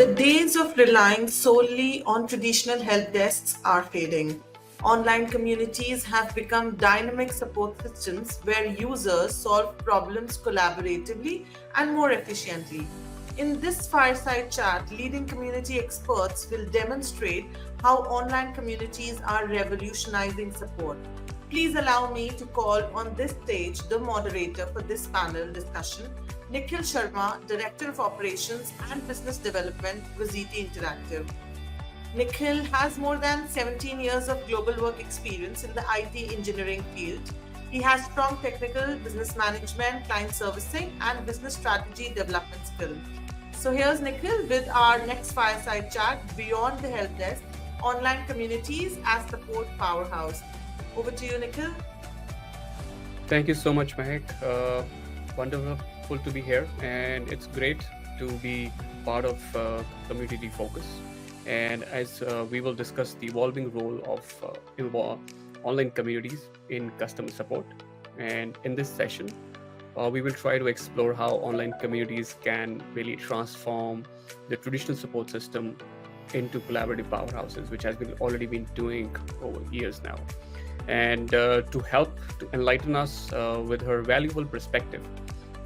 The days of relying solely on traditional help desks are fading. Online communities have become dynamic support systems where users solve problems collaboratively and more efficiently. In this fireside chat, leading community experts will demonstrate how online communities are revolutionizing support. Please allow me to call on this stage the moderator for this panel discussion, Nikhil Sharma, Director of Operations and Business Development, Grazitti Interactive. Nikhil has more than 17 years of global work experience in the IT engineering field. He has strong technical, business management, client servicing, and business strategy development skills. So here's Nikhil with our next fireside chat, Beyond the Help Desk, Online Communities as Support Powerhouse. Over to you, Nikhil. Thank you so much, Mahek. Wonderful to be here, and it's great to be part of Community Focus. And as we will discuss the evolving role of online communities in customer support. And in this session, we will try to explore how online communities can really transform the traditional support system into collaborative powerhouses, which has already been doing over years now. And to help to enlighten us with her valuable perspective,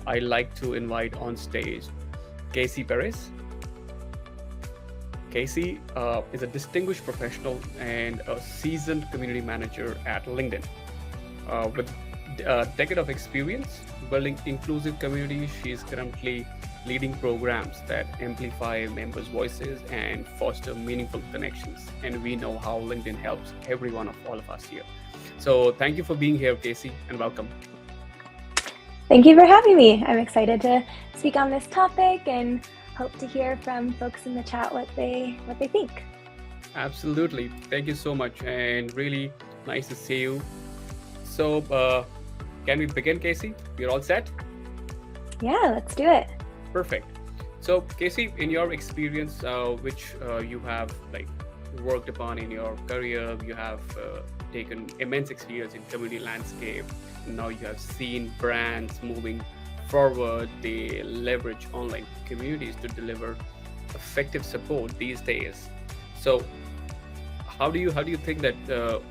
I'd like to invite on stage Cassie Perez. Cassie is a distinguished professional and a seasoned community manager at LinkedIn. With a decade of experience building inclusive communities, she is currently leading programs that amplify members' voices and foster meaningful connections. And we know how LinkedIn helps every one of all of us here. So thank you for being here, Cassie, and welcome. Thank you for having me. I'm excited to speak on this topic and hope to hear from folks in the chat what they think. Absolutely. Thank you so much, and really nice to see you. So can we begin, Cassie? You're all set? Yeah, let's do it. Perfect. So Cassie, in your experience, which you have worked upon in your career, you have taken immense experience in community landscape. Now you have seen brands moving forward. They leverage online communities to deliver effective support these days. So how do you think that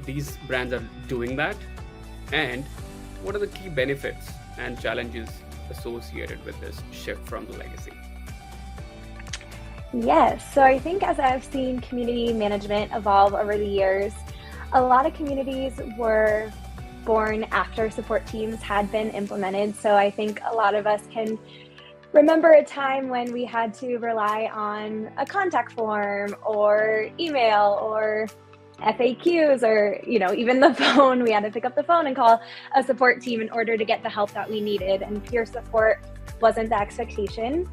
these brands are doing that, and what are the key benefits and challenges associated with this shift from the legacy? Yes, so I think as I've seen community management evolve over the years, a lot of communities were born after support teams had been implemented. So I think a lot of us can remember a time when we had to rely on a contact form or email or FAQs or, even the phone. We had to pick up the phone and call a support team in order to get the help that we needed. And peer support wasn't the expectation.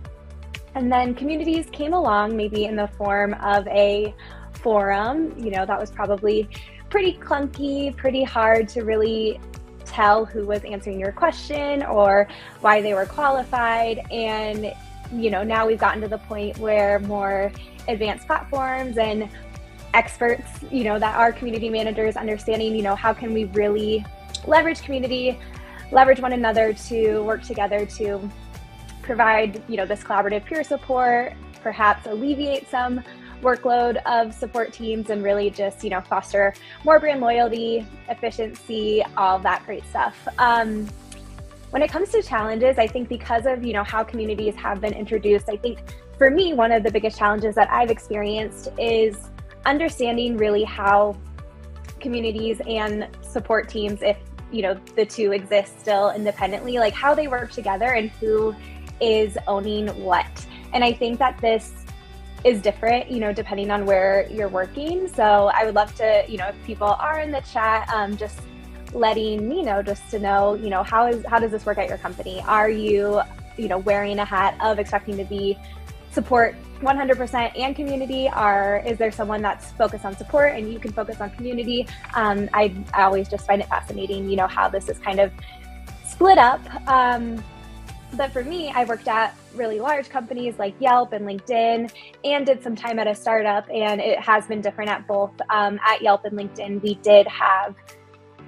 And then communities came along, maybe in the form of a forum. That was probably pretty clunky, pretty hard to really tell who was answering your question or why they were qualified. And, now we've gotten to the point where more advanced platforms and experts, that are community managers understanding, how can we really leverage community, leverage one another to work together to provide, this collaborative peer support, perhaps alleviate some workload of support teams and really just, foster more brand loyalty, efficiency, all that great stuff. When it comes to challenges, I think because of, how communities have been introduced, I think for me, one of the biggest challenges that I've experienced is understanding really how communities and support teams, if, the two exist still independently, like how they work together and who is owning what. And I think that this is different, depending on where you're working. So I would love to, if people are in the chat, just letting me know, just to know, how does this work at your company? Are you, wearing a hat of expecting to be support 100% and community? Is there someone that's focused on support and you can focus on community? I always just find it fascinating, how this is kind of split up. But for me, I worked at really large companies like Yelp and LinkedIn and did some time at a startup, and it has been different at both. At Yelp and LinkedIn, we did have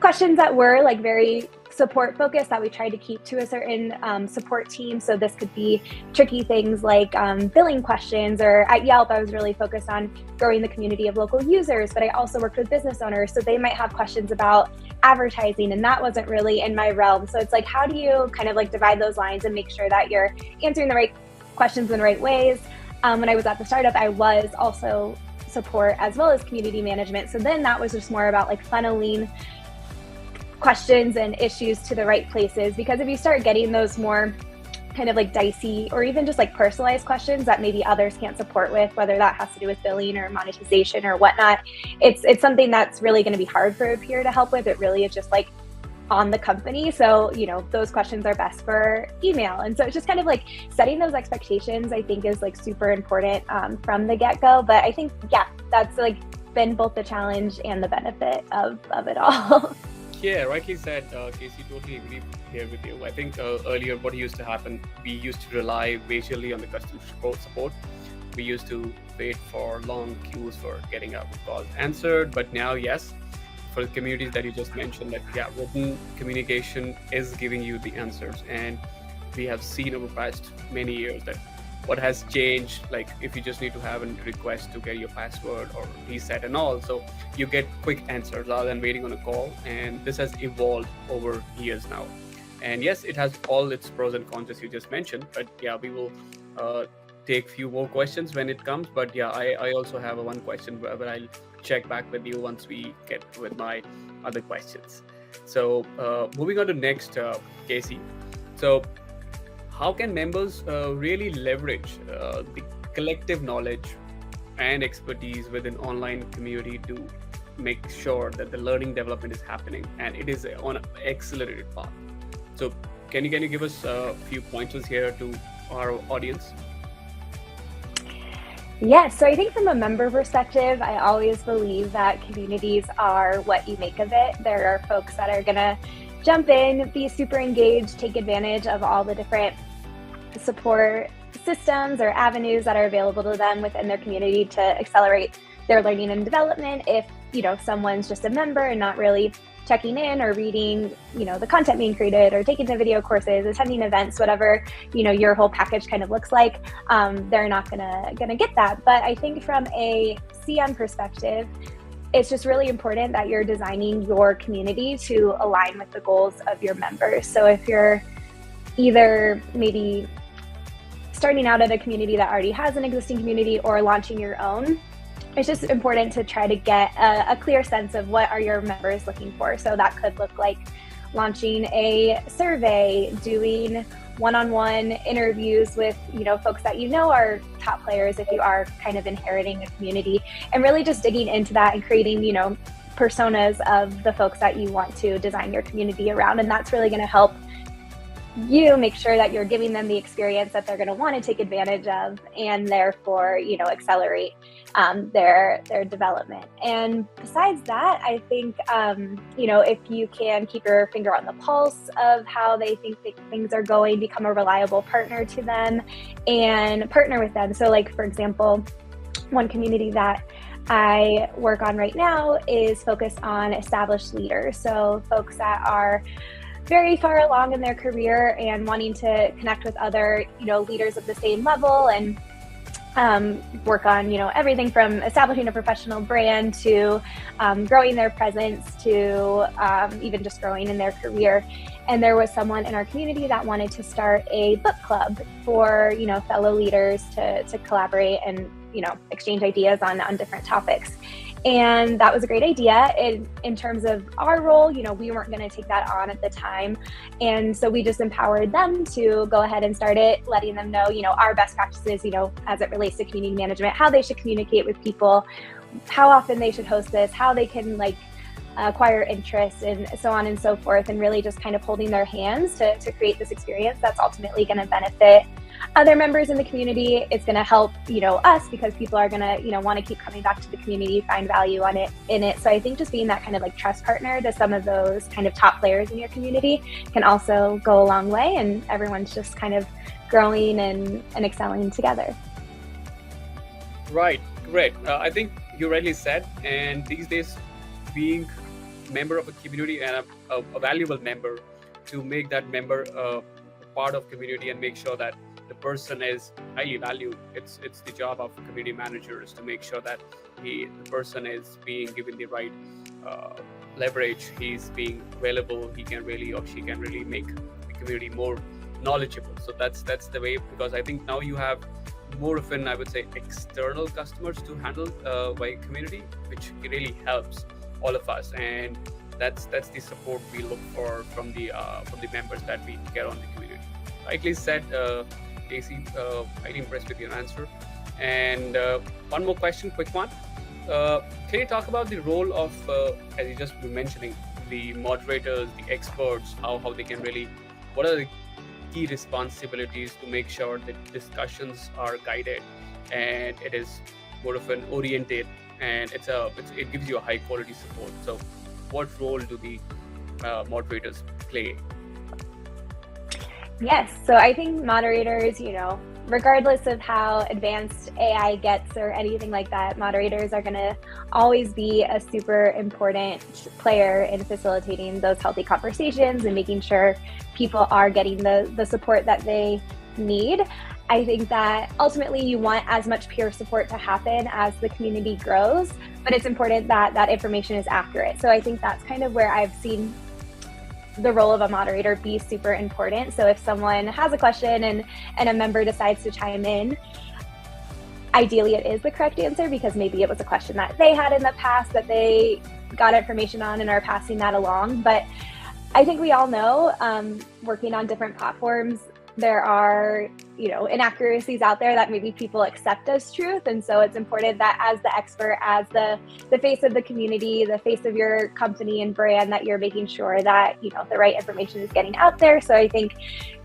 questions that were very support focus that we tried to keep to a certain support team. So this could be tricky things like billing questions, or at Yelp, I was really focused on growing the community of local users, but I also worked with business owners. So they might have questions about advertising, and that wasn't really in my realm. So it's like, how do you kind of like divide those lines and make sure that you're answering the right questions in the right ways? When I was at the startup, I was also support as well as community management. So then that was just more about like funneling questions and issues to the right places, because if you start getting those more kind of like dicey or even just like personalized questions that maybe others can't support with, whether that has to do with billing or monetization or whatnot, it's something that's really going to be hard for a peer to help with. It really is just like on the company. So, those questions are best for email. And so it's just kind of like setting those expectations, I think, is like super important from the get-go. But I think, yeah, that's like been both the challenge and the benefit of it all. Yeah, rightly said, Casey. Totally agree here with you. I think earlier what used to happen, we used to rely majorly on the customer support. We used to wait for long queues for getting our calls answered. But now, yes, for the communities that you just mentioned, that written communication is giving you the answers. And we have seen over past many years that what has changed, like if you just need to have a request to get your password or reset and all, so you get quick answers rather than waiting on a call. And this has evolved over years now. And yes, it has all its pros and cons, as you just mentioned, but yeah, we will take few more questions when it comes. But yeah, I also have one question where I'll check back with you once we get with my other questions. So moving on to next, Casey. So how can members really leverage the collective knowledge and expertise within online community to make sure that the learning development is happening and it is on an accelerated path? So can you give us a few pointers here to our audience? Yes, so I think from a member perspective, I always believe that communities are what you make of it. There are folks that are going to jump in, be super engaged, take advantage of all the different support systems or avenues that are available to them within their community to accelerate their learning and development. If, someone's just a member and not really checking in or reading, the content being created or taking the video courses, attending events, whatever, your whole package kind of looks like, they're not gonna get that. But I think from a CM perspective, it's just really important that you're designing your community to align with the goals of your members. So if you're either maybe starting out at a community that already has an existing community or launching your own, it's just important to try to get a clear sense of what are your members looking for. So that could look like launching a survey, doing one-on-one interviews with, folks that are top players if you are kind of inheriting a community, and really just digging into that and creating, personas of the folks that you want to design your community around. And that's really going to help you make sure that you're giving them the experience that they're going to want to take advantage of, and therefore, accelerate their development. And besides that, I think, if you can keep your finger on the pulse of how they think things are going, become a reliable partner to them and partner with them. So like, for example, one community that I work on right now is focused on established leaders. So folks that are very far along in their career and wanting to connect with other, leaders of the same level and work on, everything from establishing a professional brand to growing their presence to even just growing in their career. And there was someone in our community that wanted to start a book club for, fellow leaders to collaborate and, exchange ideas on different topics. And that was a great idea. In terms of our role, we weren't going to take that on at the time. And so we just empowered them to go ahead and start it, letting them know, our best practices, as it relates to community management, how they should communicate with people, how often they should host this, how they can acquire interest, and so on and so forth. And really just kind of holding their hands to create this experience that's ultimately going to benefit other members in the community. It's going to help, us, because people are going to, want to keep coming back to the community, find value in it. So I think just being that kind of trust partner to some of those kind of top players in your community can also go a long way, and everyone's just kind of growing and excelling together. Right, great. I think you rightly said, and these days being member of a community and a valuable member to make that member part of community and make sure that the person is highly valued. It's the job of community managers to make sure that the person is being given the right leverage, he's being available, he can really or she can really make the community more knowledgeable. So that's the way, because I think now you have more of an, I would say, external customers to handle by community, which really helps all of us, and that's the support we look for from the members that we get on the community. Rightly said, Casey. Highly impressed with your answer. And one more question, quick one. Can you talk about the role of, as you just were mentioning, the moderators, the experts, how they can really, what are the key responsibilities to make sure that discussions are guided and it is more of an oriented, and it gives you a high quality support. So what role do the moderators play? Yes, so I think moderators, regardless of how advanced AI gets or anything like that, moderators are going to always be a super important player in facilitating those healthy conversations and making sure people are getting the support that they need. I think that ultimately you want as much peer support to happen as the community grows, but it's important that that information is accurate. So I think that's kind of where I've seen the role of a moderator be super important. So if someone has a question and a member decides to chime in, ideally it is the correct answer, because maybe it was a question that they had in the past that they got information on and are passing that along. But I think we all know, working on different platforms, there are, inaccuracies out there that maybe people accept as truth. And so it's important that as the expert, as the face of the community, the face of your company and brand, that you're making sure that, the right information is getting out there. So I think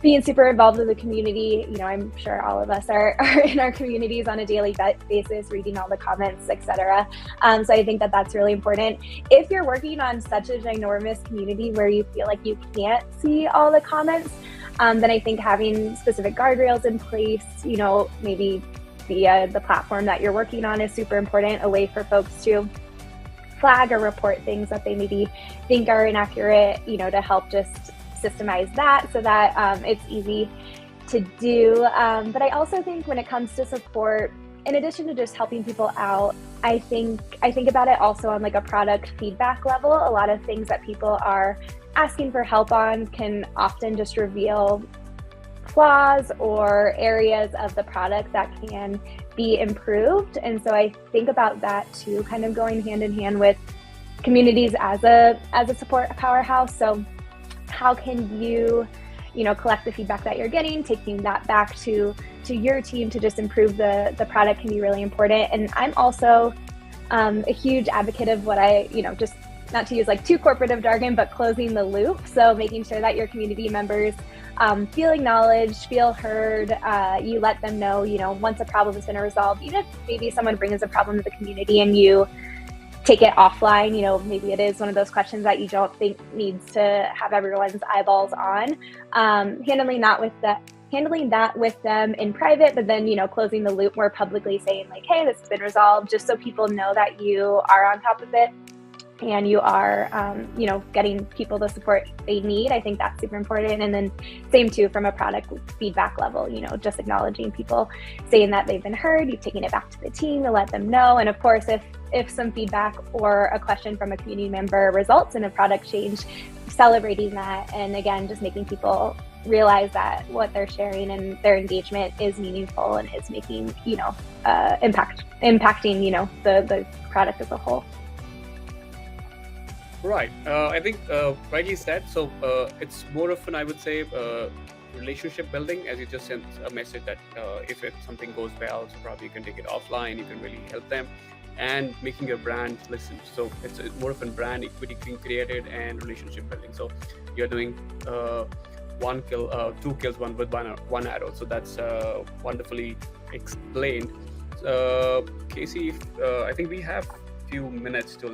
being super involved with the community, I'm sure all of us are in our communities on a daily basis, reading all the comments, etc. So I think that that's really important. If you're working on such a ginormous community where you feel like you can't see all the comments, then I think having specific guardrails in place, maybe via the platform that you're working on, is super important. A way for folks to flag or report things that they maybe think are inaccurate, to help just systemize that so that it's easy to do. But I also think when it comes to support, in addition to just helping people out, I think about it also on like a product feedback level. A lot of things that people are asking for help on can often just reveal flaws or areas of the product that can be improved. And so I think about that too, kind of going hand in hand with communities as a support powerhouse. So how can you, collect the feedback that you're getting, taking that back to your team to just improve the product can be really important. And I'm also a huge advocate of what I, just not to use like too corporate of jargon, but closing the loop. So making sure that your community members feel acknowledged, feel heard. You let them know, once a problem has been resolved, even if maybe someone brings a problem to the community and you take it offline, maybe it is one of those questions that you don't think needs to have everyone's eyeballs on. Handling that with them in private, but then, closing the loop more publicly, saying like, hey, this has been resolved, just so people know that you are on top of it and you are, getting people the support they need. I think that's super important. And then same too from a product feedback level, just acknowledging people, saying that they've been heard, you've taken it back to the team to let them know. And of course, if some feedback or a question from a community member results in a product change, celebrating that. And again, just making people realize that what they're sharing and their engagement is meaningful and is making, impacting, the product as a whole. Right. I think rightly said. So it's more of an, I would say, relationship building, as you just sent a message that if something goes well, so probably you can take it offline, you can really help them, and making your brand listen. So it's more of a brand equity being created and relationship building. So you're doing two kills, one arrow. So that's wonderfully explained. Casey, I think we have few minutes to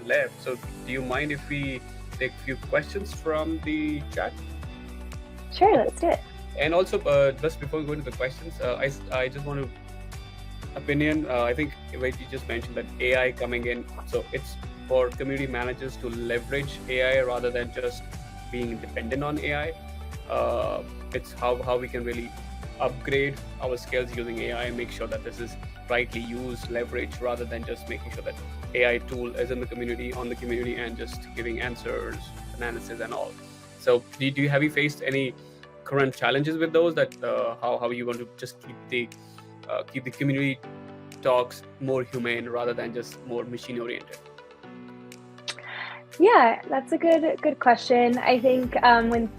left. So do you mind if we take a few questions from the chat? Sure, let's do it. And also, just before we go into the questions, I just want to opinion. I think you just mentioned that AI coming in. So it's for community managers to leverage AI rather than just being dependent on AI. It's how we can really upgrade our skills using AI and make sure that this is rightly used, leveraged, rather than just making sure that AI tool is in the community, on the community, and just giving answers, analysis, and all. So, have you faced any current challenges with those? That how you want to just keep the community talks more humane rather than just more machine oriented? Yeah, that's a good question. I think when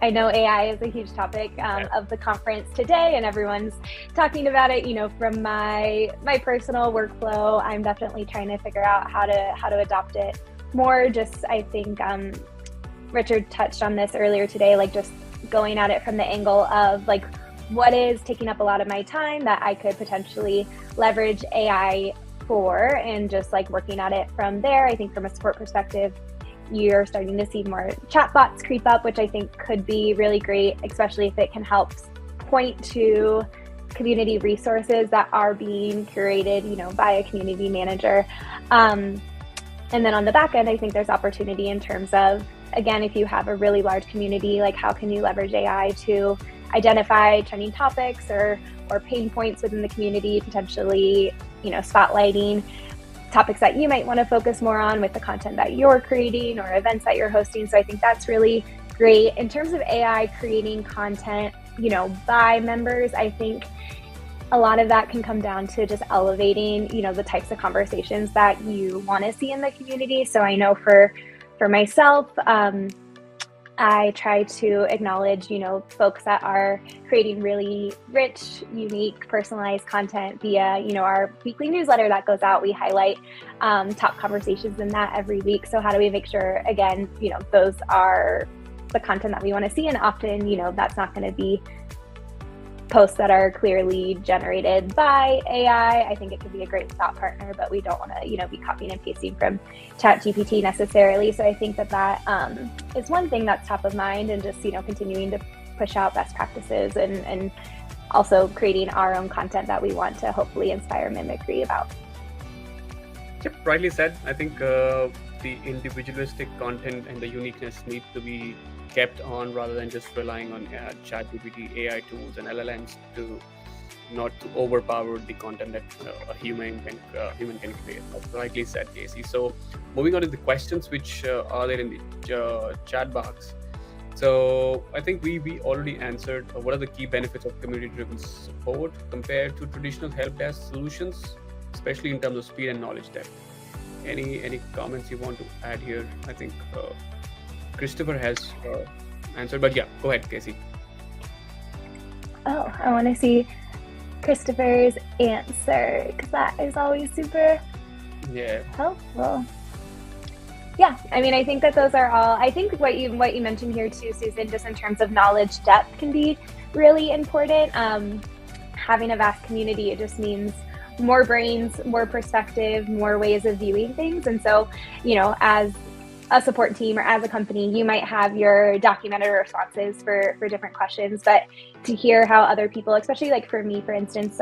I know AI is a huge topic of the conference today, and everyone's talking about it. From my personal workflow, I'm definitely trying to figure out how to adopt it more. Just I think Richard touched on this earlier today, like just going at it from the angle of like what is taking up a lot of my time that I could potentially leverage AI for, and just like working at it from there. I think from a support perspective, you're starting to see more chatbots creep up, which I think could be really great, especially if it can help point to community resources that are being curated, by a community manager. And then on the back end, I think there's opportunity in terms of, again, if you have a really large community, like how can you leverage AI to identify trending topics or pain points within the community, potentially, spotlighting topics that you might want to focus more on with the content that you're creating or events that you're hosting. So I think that's really great. In terms of AI creating content, by members, I think a lot of that can come down to just elevating, the types of conversations that you want to see in the community. So I know for myself, I try to acknowledge, folks that are creating really rich, unique, personalized content via, our weekly newsletter that goes out. We highlight top conversations in that every week. So how do we make sure, again, those are the content that we want to see? And often, that's not going to be posts that are clearly generated by AI. I think it could be a great thought partner, but we don't want to, be copying and pasting from ChatGPT necessarily. So I think that is one thing that's top of mind, and just, continuing to push out best practices and also creating our own content that we want to hopefully inspire mimicry about. Yep, rightly said. I think the individualistic content and the uniqueness need to be kept on, rather than just relying on ChatGPT, AI tools, and LLMs to not to overpower the content that a human can create. That's rightly said, Casey. So moving on to the questions which are there in the chat box. So I think we already answered what are the key benefits of community-driven support compared to traditional help desk solutions, especially in terms of speed and knowledge depth. Any comments you want to add here? I think Christopher has answered, but yeah, go ahead, Casey. Oh, I want to see Christopher's answer, because that is always super helpful. Yeah, I mean, I think that those are all. I think what you mentioned here too, Susan, just in terms of knowledge depth, can be really important. Having a vast community, it just means more brains, more perspective, more ways of viewing things. And so, as a support team or as a company, you might have your documented responses for different questions, but to hear how other people, especially like for me, for instance,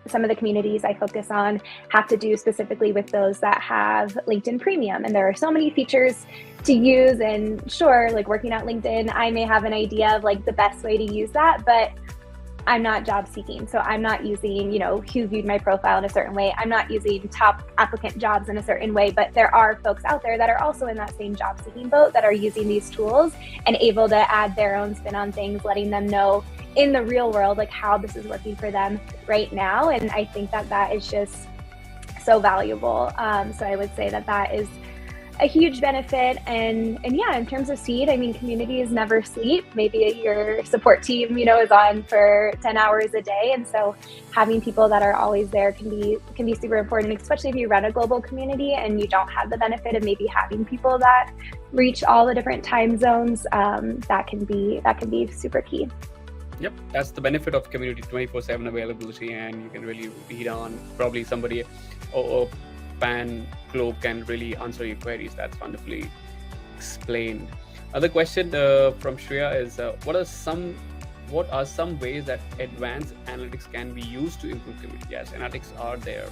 some of the communities I focus on have to do specifically with those that have LinkedIn Premium. And there are so many features to use, and sure, like working at LinkedIn, I may have an idea of like the best way to use that, but I'm not job seeking. So I'm not using, who viewed my profile in a certain way. I'm not using top applicant jobs in a certain way, but there are folks out there that are also in that same job seeking boat that are using these tools and able to add their own spin on things, letting them know in the real world, like how this is working for them right now. And I think that is just so valuable. So I would say that is a huge benefit. And yeah, in terms of speed, I mean, communities never sleep. Maybe your support team, is on for 10 hours a day. And so having people that are always there can be super important, especially if you run a global community and you don't have the benefit of maybe having people that reach all the different time zones. That can be super key. Yep, that's the benefit of community 24/7 availability, and you can really read on probably somebody or Pan Globe can really answer your queries. That's wonderfully explained. Other question from Shreya is what are some ways that advanced analytics can be used to improve community? Yes, analytics are there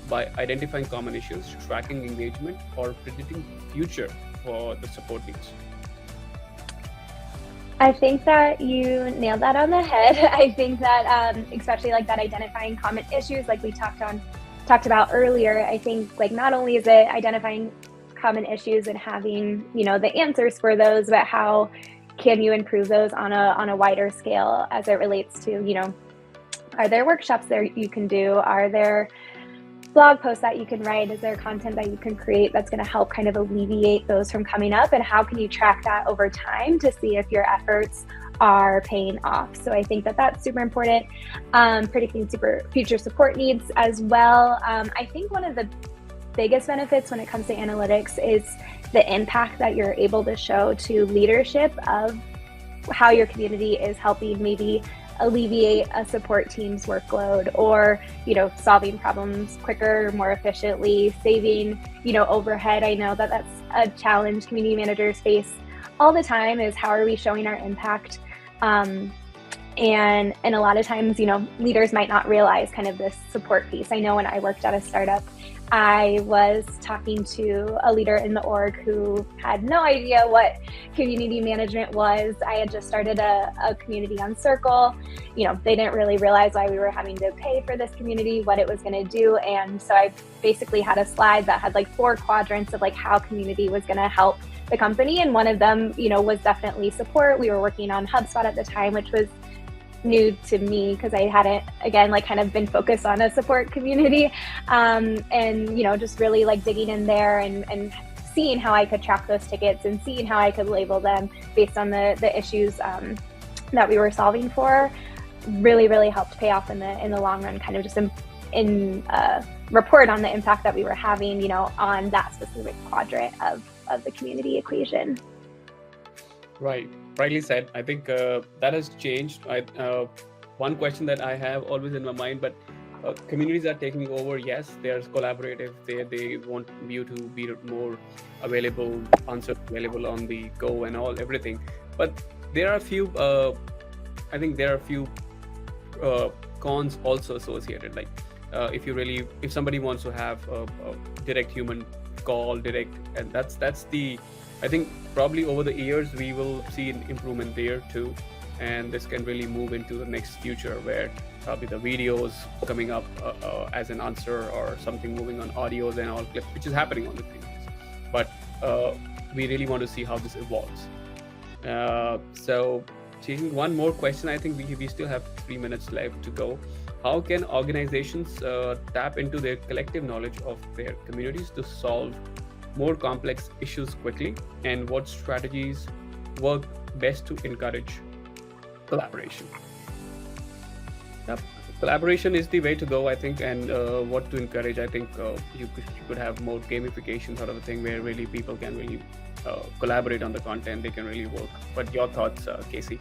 by identifying common issues, tracking engagement, or predicting future for the support needs. I think that you nailed that on the head. I think that especially like that identifying common issues like we talked about earlier, I think like not only is it identifying common issues and having, the answers for those, but how can you improve those on a wider scale as it relates to, are there workshops there you can do? Are there blog posts that you can write? Is there content that you can create that's going to help kind of alleviate those from coming up? And how can you track that over time to see if your efforts are paying off? So I think that that's super important. Predicting future support needs as well. I think one of the biggest benefits when it comes to analytics is the impact that you're able to show to leadership of how your community is helping maybe alleviate a support team's workload, or solving problems quicker, more efficiently, saving overhead. I know that that's a challenge community managers face all the time, is how are we showing our impact, and a lot of times leaders might not realize kind of this support piece. I know when I worked at a startup, I was talking to a leader in the org who had no idea what community management was. I had just started a community on Circle. They didn't really realize why we were having to pay for this community, what it was going to do. And so I basically had a slide that had like 4 quadrants of like how community was going to help the company. And one of them, was definitely support. We were working on HubSpot at the time, which was new to me because I hadn't, again, like kind of been focused on a support community, and just really like digging in there and seeing how I could track those tickets and seeing how I could label them based on the issues that we were solving for, really helped pay off in the long run, kind of just in report on the impact that we were having on that specific quadrant of the community equation. Right. Rightly said. I think that has changed. One question that I have always in my mind, but communities are taking over. Yes, they're collaborative. They want you to be more available, answers available on the go and everything. But there are a few. I think there are a few cons also associated. Like if somebody wants to have a direct human call, and that's the. I think probably over the years we will see an improvement there too, and this can really move into the next future where probably the videos coming up as an answer, or something moving on audios and all clips, which is happening on the videos. But we really want to see how this evolves. So taking one more question, I think we still have 3 minutes left to go. How can organizations tap into their collective knowledge of their communities to solve more complex issues quickly, and what strategies work best to encourage collaboration? Yep. Collaboration is the way to go, I think, and what to encourage. I think you could have more gamification sort of a thing where really people can really collaborate on the content. They can really work. But your thoughts, Cassie?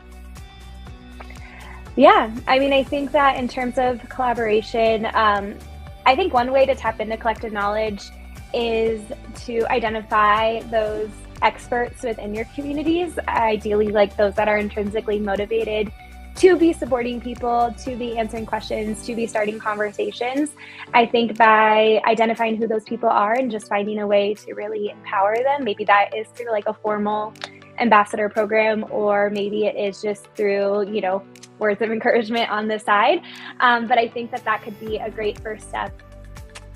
Yeah, I mean, I think that in terms of collaboration, I think one way to tap into collective knowledge is to identify those experts within your communities, ideally like those that are intrinsically motivated to be supporting people, to be answering questions, to be starting conversations. I think by identifying who those people are and just finding a way to really empower them, maybe that is through like a formal ambassador program, or maybe it is just through, words of encouragement on the side. But I think that could be a great first step.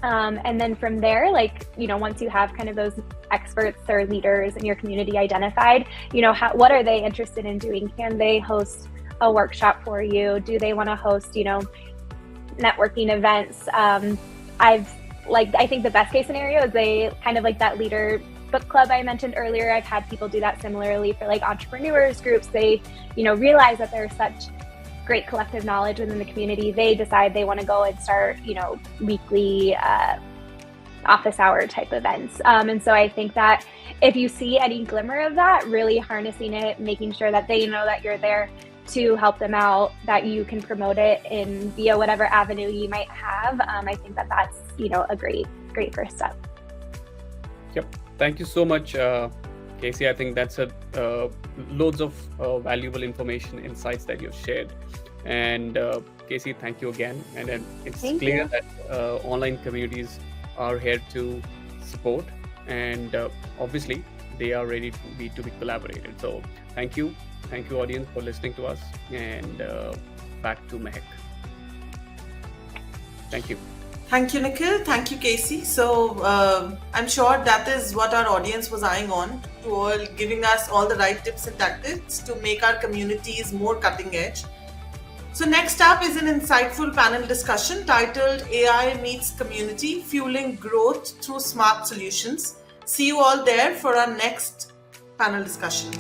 And then from there, once you have kind of those experts or leaders in your community identified, what are they interested in doing? Can they host a workshop for you? Do they want to host, networking events? I think the best case scenario is they kind of like that leader book club I mentioned earlier. I've had people do that similarly for like entrepreneurs groups. They, realize that there's such great collective knowledge within the community. They decide they want to go and start, weekly office hour type events. And so I think that if you see any glimmer of that, really harnessing it, making sure that they know that you're there to help them out, that you can promote it in via whatever avenue you might have. I think that's, a great first step. Yep. Thank you so much, Cassie. I think that's loads of valuable information, insights that you've shared. And Cassie, thank you again. And then it's clear that online communities are here to support, and obviously they are ready to be collaborated. So thank you audience for listening to us, and back to Mehak. Thank you. Thank you, Nikhil. Thank you, Casey. So I'm sure that is what our audience was eyeing on, to all giving us all the right tips and tactics to make our communities more cutting edge. So next up is an insightful panel discussion titled AI Meets Community, Fueling Growth Through Smart Solutions. See you all there for our next panel discussion.